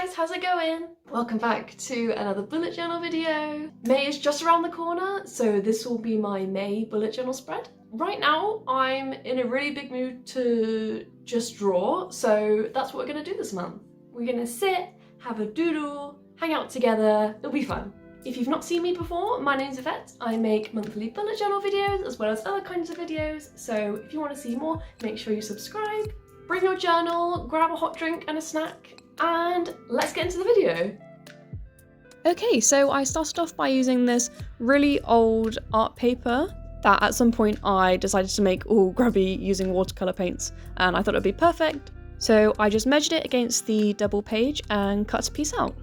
guys, how's it going? Welcome back to another bullet journal video. May is just around the corner, so this will be my May bullet journal spread. Right now, I'm in a really big mood to just draw, so that's what we're gonna do this month. We're gonna sit, have a doodle, hang out together, it'll be fun. If you've not seen me before, my name's Yvette. I make monthly bullet journal videos as well as other kinds of videos, so if you want to see more, make sure you subscribe. Bring your journal, grab a hot drink and a snack, and let's get into the video. Okay, so I started off by using this really old art paper that at some point I decided to make all grubby using watercolour paints, and I thought it'd be perfect. So I just measured it against the double page and cut a piece out.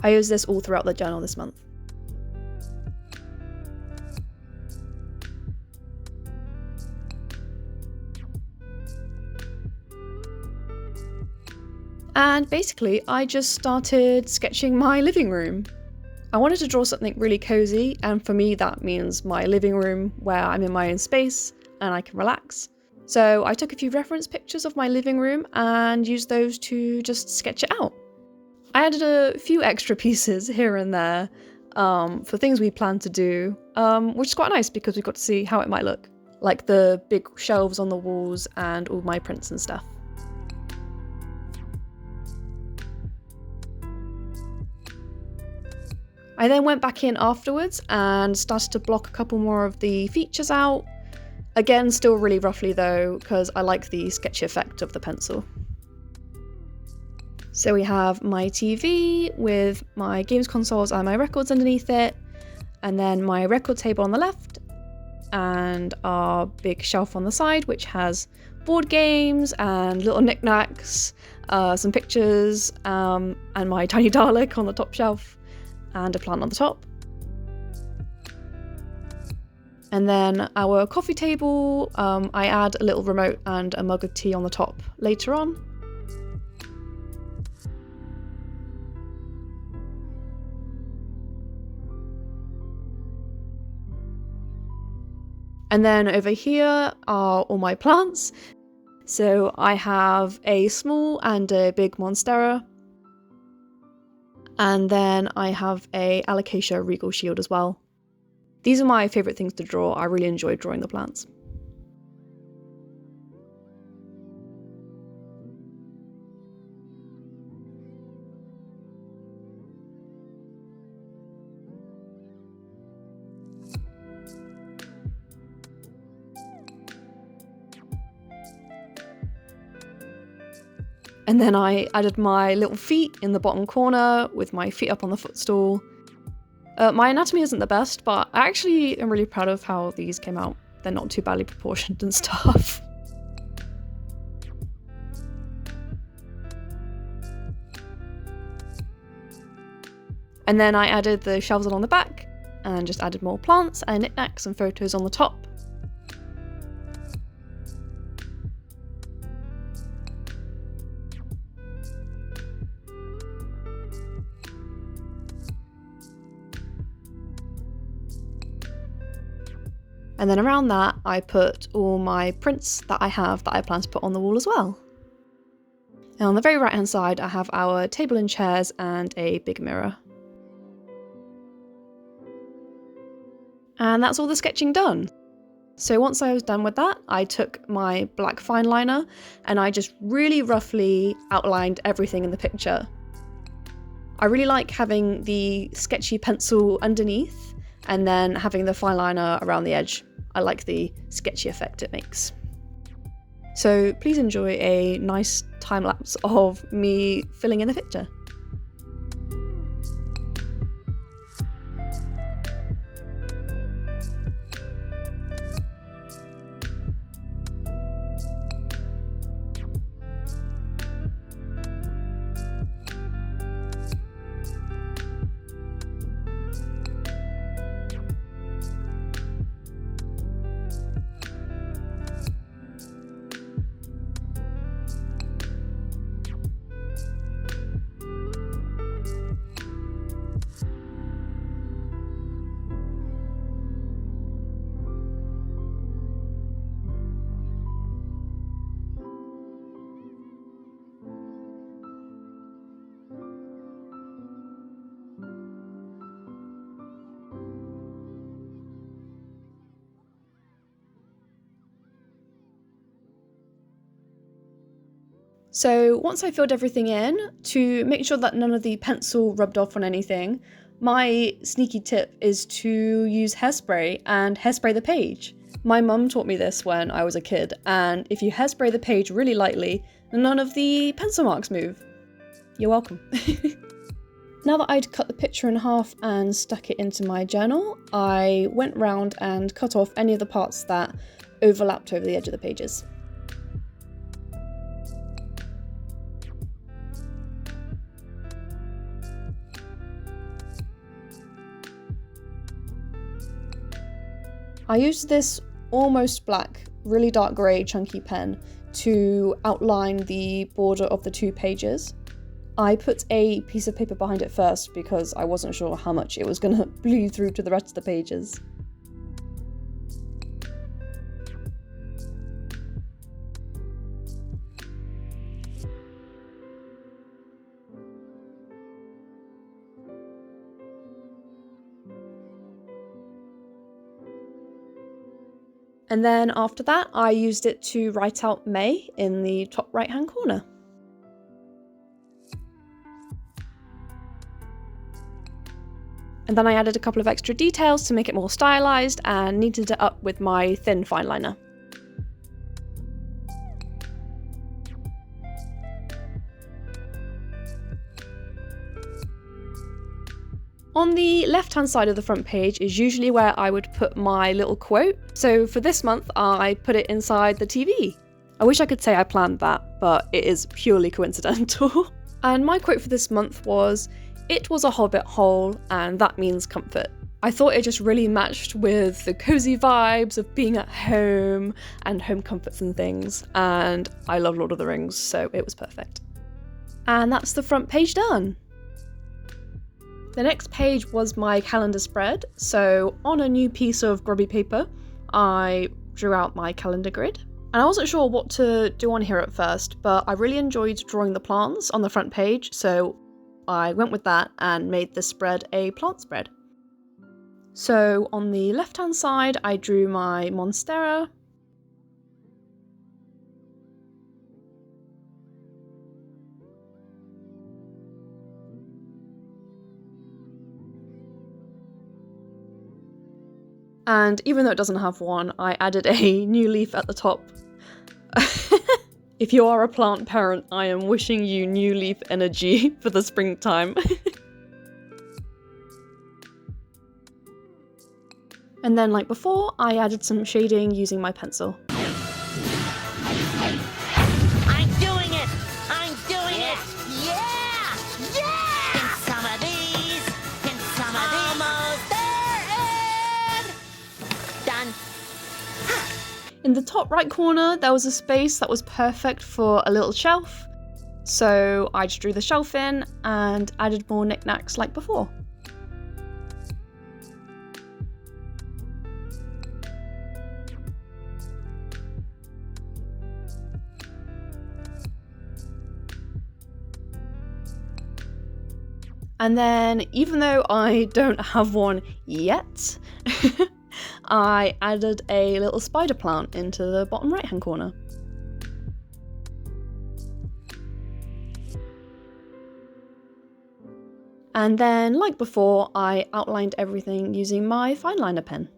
I used this all throughout the journal this month. And basically, I just started sketching my living room. I wanted to draw something really cozy, and for me that means my living room where I'm in my own space and I can relax. So I took a few reference pictures of my living room and used those to just sketch it out. I added a few extra pieces here and there for things we planned to do, which is quite nice because we got to see how it might look. Like the big shelves on the walls and all my prints and stuff. I then went back in afterwards and started to block a couple more of the features out. Again, still really roughly though, because I like the sketchy effect of the pencil. So we have my TV with my games consoles and my records underneath it, and then my record table on the left, and our big shelf on the side, which has board games and little knickknacks, some pictures, and my tiny Dalek on the top shelf, and a plant on the top. And then our coffee table, I add a little remote and a mug of tea on the top later on. And then over here are all my plants. So I have a small and a big monstera. And then I have a alocasia regal shield as well. These are my favourite things to draw. I really enjoy drawing the plants. And then I added my little feet in the bottom corner with my feet up on the footstool. My anatomy isn't the best, but I actually am really proud of how these came out. They're not too badly proportioned and stuff. And then I added the shelves along the back and just added more plants and knickknacks and photos on the top. And then around that, I put all my prints that I have that I plan to put on the wall as well. And on the very right hand side, I have our table and chairs and a big mirror. And that's all the sketching done. So once I was done with that, I took my black fine liner and I just really roughly outlined everything in the picture. I really like having the sketchy pencil underneath and then having the fine liner around the edge. I like the sketchy effect it makes. So please enjoy a nice time lapse of me filling in the picture. So once I filled everything in, to make sure that none of the pencil rubbed off on anything, my sneaky tip is to use hairspray and hairspray the page. My mum taught me this when I was a kid, and if you hairspray the page really lightly, none of the pencil marks move. You're welcome. Now that I'd cut the picture in half and stuck it into my journal, I went round and cut off any of the parts that overlapped over the edge of the pages. I used this almost black, really dark grey chunky pen to outline the border of the 2 pages. I put a piece of paper behind it first because I wasn't sure how much it was going to bleed through to the rest of the pages. And then after that, I used it to write out May in the top right hand corner. And then I added a couple of extra details to make it more stylized and neatened it up with my thin fine liner. On the left-hand side of the front page is usually where I would put my little quote. So for this month, I put it inside the TV. I wish I could say I planned that, but it is purely coincidental. And my quote for this month was, "It was a hobbit hole, and that means comfort." I thought it just really matched with the cozy vibes of being at home and home comforts and things, and I love Lord of the Rings, so it was perfect. And that's the front page done. The next page was my calendar spread, so on a new piece of grubby paper, I drew out my calendar grid. And I wasn't sure what to do on here at first, but I really enjoyed drawing the plants on the front page, so I went with that and made this spread a plant spread. So on the left-hand side, I drew my monstera. And even though it doesn't have one, I added a new leaf at the top. If you are a plant parent, I am wishing you new leaf energy for the springtime. And then, like before, I added some shading using my pencil. I'm doing it! I'm doing it! Yeah! Yeah! And some of these, and some of these. Almost there, and done. In the top right corner, there was a space that was perfect for a little shelf. So I just drew the shelf in and added more knickknacks like before. And then, even though I don't have one yet, I added a little spider plant into the bottom right hand corner. And then, like before, I outlined everything using my fine liner pen.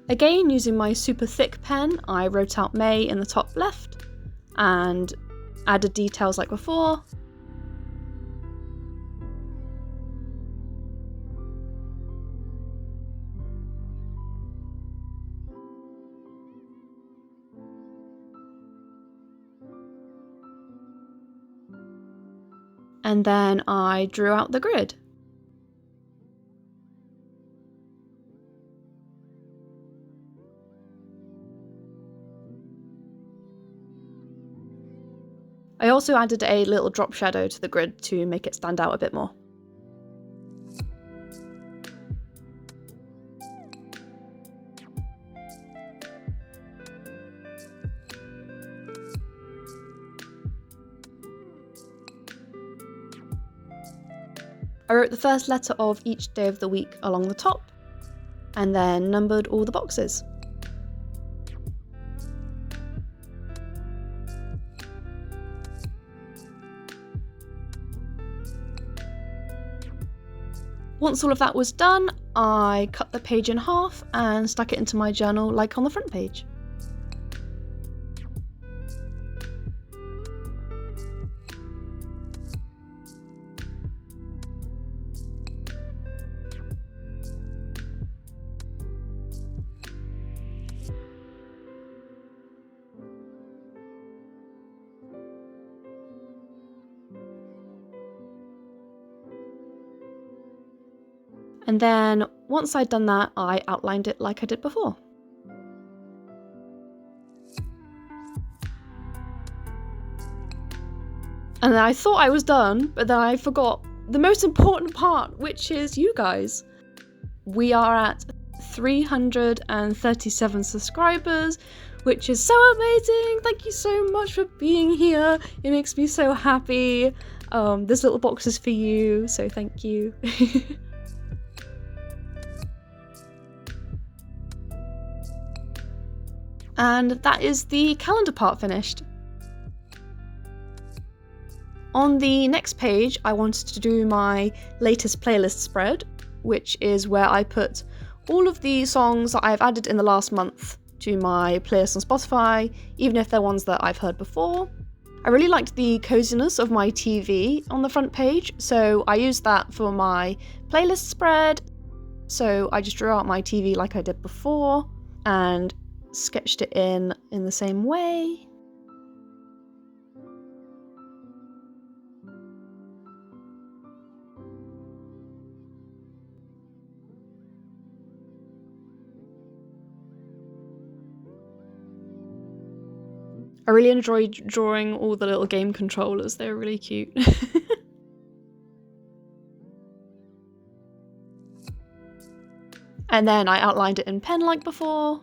Again, using my super thick pen, I wrote out May in the top left and added details like before. and then I drew out the grid. I also added a little drop shadow to the grid to make it stand out a bit more. I wrote the first letter of each day of the week along the top, and then numbered all the boxes. Once all of that was done, I cut the page in half and stuck it into my journal like on the front page. And then once I'd done that, I outlined it like I did before. And then I thought I was done, but then I forgot the most important part, which is you guys. We are at 337 subscribers, which is so amazing. Thank you so much for being here. It makes me so happy. This little box is for you, so thank you. And that is the calendar part finished. On the next page, I wanted to do my latest playlist spread, which is where I put all of the songs that I've added in the last month to my playlist on Spotify, even if they're ones that I've heard before. I really liked the coziness of my TV on the front page, so I used that for my playlist spread. So I just drew out my TV like I did before and sketched it in the same way. I really enjoyed drawing all the little game controllers, they're really cute. And then I outlined it in pen like before.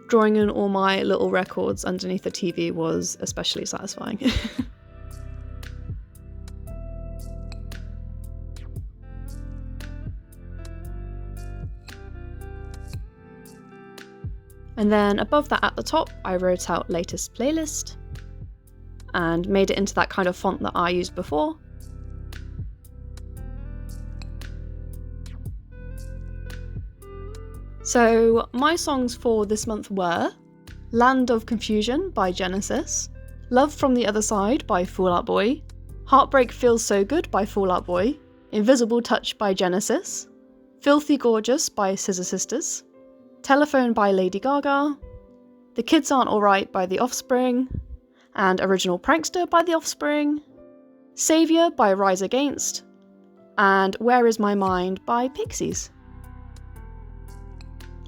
Drawing in all my little records underneath the TV was especially satisfying. And then above that at the top, I wrote out latest playlist and made it into that kind of font that I used before. So my songs for this month were Land of Confusion by Genesis, Love from the Other Side by Fall Out Boy, Heartbreak Feels So Good by Fall Out Boy, Invisible Touch by Genesis, Filthy Gorgeous by Scissor Sisters, Telephone by Lady Gaga, The Kids Aren't Alright by The Offspring, and Original Prankster by The Offspring, Saviour by Rise Against, and Where Is My Mind by Pixies.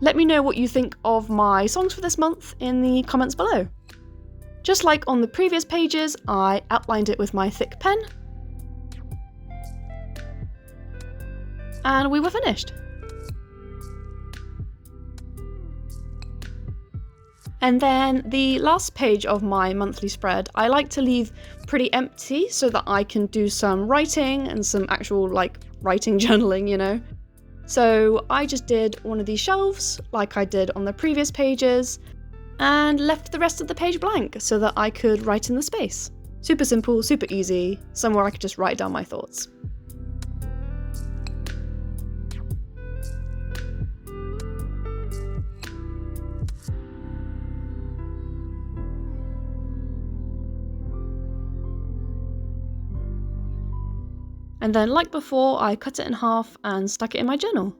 Let me know what you think of my songs for this month in the comments below. Just like on the previous pages, I outlined it with my thick pen, and we were finished. And then the last page of my monthly spread, I like to leave pretty empty so that I can do some writing and some actual writing journaling, you know. So I just did one of these shelves like I did on the previous pages and left the rest of the page blank so that I could write in the space. Super simple, super easy, somewhere I could just write down my thoughts. And then, like before, I cut it in half and stuck it in my journal.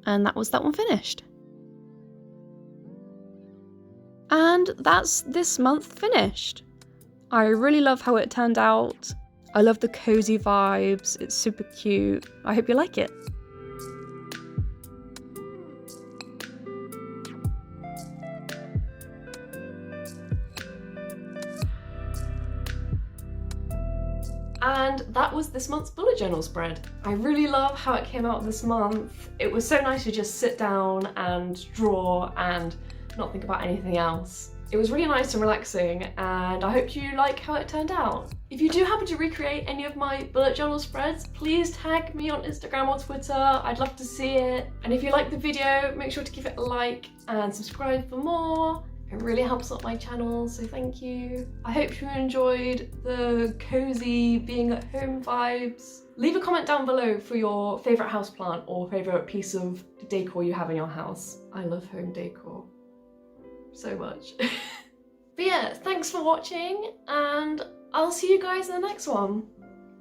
And that was that one finished. And that's this month finished. I really love how it turned out. I love the cozy vibes, it's super cute. I hope you like it. And that was this month's bullet journal spread. I really love how it came out this month. It was so nice to just sit down and draw and not think about anything else. It was really nice and relaxing, and I hope you like how it turned out. If you do happen to recreate any of my bullet journal spreads, please tag me on Instagram or Twitter. I'd love to see it. And if you like the video, make sure to give it a like and subscribe for more. It really helps out my channel, so thank you. I hope you enjoyed the cozy being at home vibes. Leave a comment down below for your favourite houseplant or favourite piece of decor you have in your house. I love home decor so much. But yeah, thanks for watching, and I'll see you guys in the next one.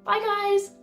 Bye guys!